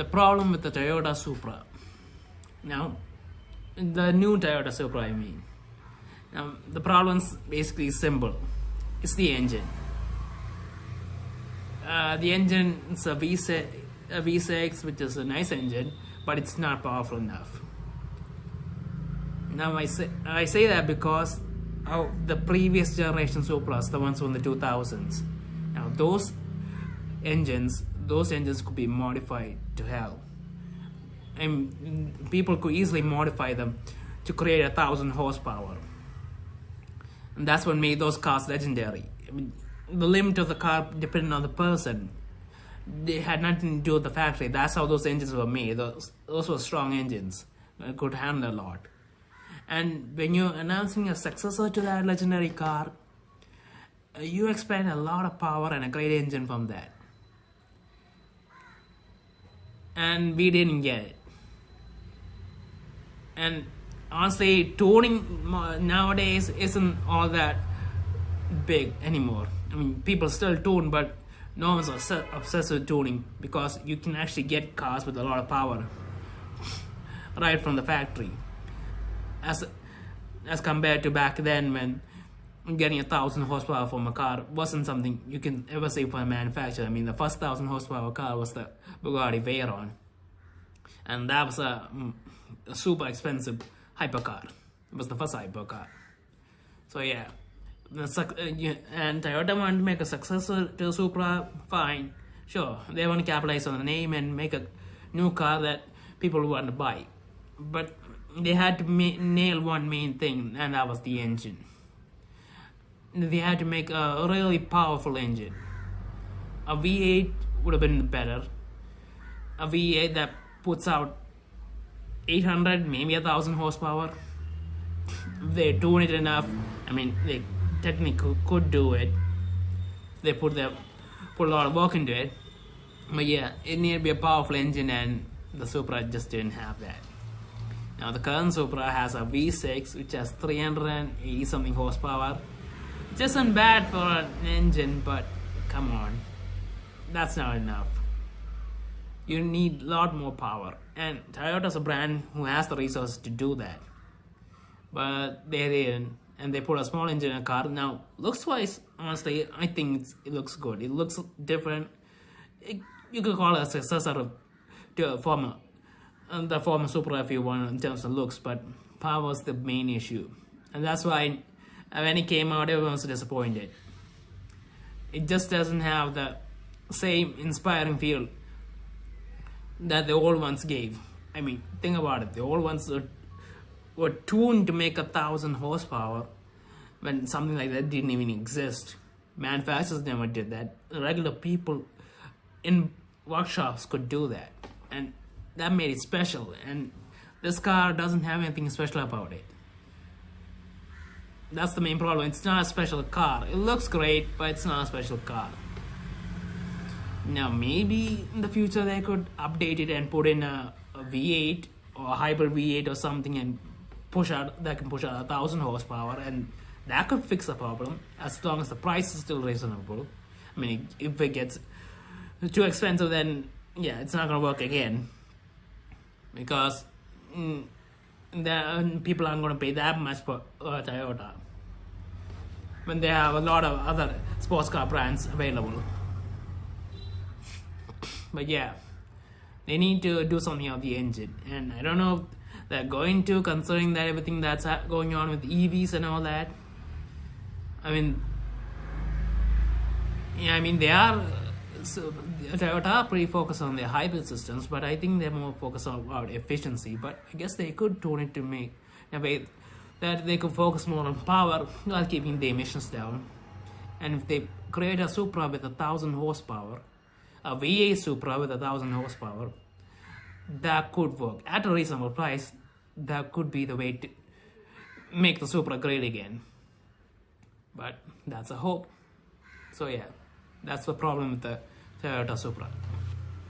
the problem with the Toyota Supra. Now, the new Toyota Supra, I mean. Now, the problem's basically simple. It's the engine. The engine is a V6, which is a nice engine, but it's not powerful enough. Now, I say that because of the previous generation Supras, the ones from the 2000s. Now, those engines could be modified to hell. And people could easily modify them to create 1,000 horsepower. And that's what made those cars legendary. I mean, the limit of the car depended on the person. They had nothing to do with the factory. That's how those engines were made. Those were strong engines that could handle a lot. And when you're announcing a successor to that legendary car, you expect a lot of power and a great engine from that. And we didn't get it. And honestly, tuning nowadays isn't all that big anymore. I mean, people still tune, but no one's obsessed with tuning because you can actually get cars with a lot of power right from the factory. As compared to back then, when getting 1,000 horsepower from a car wasn't something you can ever say for a manufacturer. I mean, the first 1,000 horsepower car was the Bugatti Veyron, and that was a super expensive hypercar. It was the first hypercar. So yeah, and Toyota wanted to make a successor to Supra. Fine, sure, they want to capitalize on the name and make a new car that people want to buy, but they had to nail one main thing, and that was the engine. They had to make a really powerful engine. A V8 would have been better. A V8 that puts out 800, maybe 1,000 horsepower. If they tune it enough, I mean, they technically could do it. They put a lot of work into it. But yeah, it needed to be a powerful engine, and the Supra just didn't have that. Now the current Supra has a V6 which has 380 something horsepower. It isn't bad for an engine, but come on, that's not enough. You need a lot more power, and Toyota's a brand who has the resources to do that, but they didn't, and they put a small engine in a car. Now, looks wise, honestly, I think it looks good. It looks different. You could call it a successor to the former Supra if you want in terms of looks, but power was the main issue, and that's why when it came out, everyone was disappointed. It just doesn't have the same inspiring feel that the old ones gave. I mean, think about it. The old ones were tuned to make 1,000 horsepower when something like that didn't even exist. Manufacturers never did that. Regular people in workshops could do that, and that made it special. And this car doesn't have anything special about it. That's the main problem. It's not a special car. It looks great, but it's not a special car. Now, maybe in the future they could update it and put in a V8 or a hybrid V8 or something and that can push out 1,000 horsepower, and that could fix the problem as long as the price is still reasonable. I mean, if it gets too expensive, then yeah, it's not gonna work again, because people aren't gonna pay that much for Toyota when they have a lot of other sports car brands available. But yeah, they need to do something on the engine, and I don't know if they're going to, considering that everything that's going on with EVs and all that. I mean, yeah, I mean, Toyota are pretty focused on their hybrid systems, but I think they're more focused on about efficiency. But I guess they could tune it to make a way that they could focus more on power while keeping the emissions down. And if they create a Supra with 1,000 horsepower, a V8 Supra with 1,000 horsepower, that could work at a reasonable price. That could be the way to make the Supra great again. But that's a hope. So yeah, that's the problem with the Toyota Supra.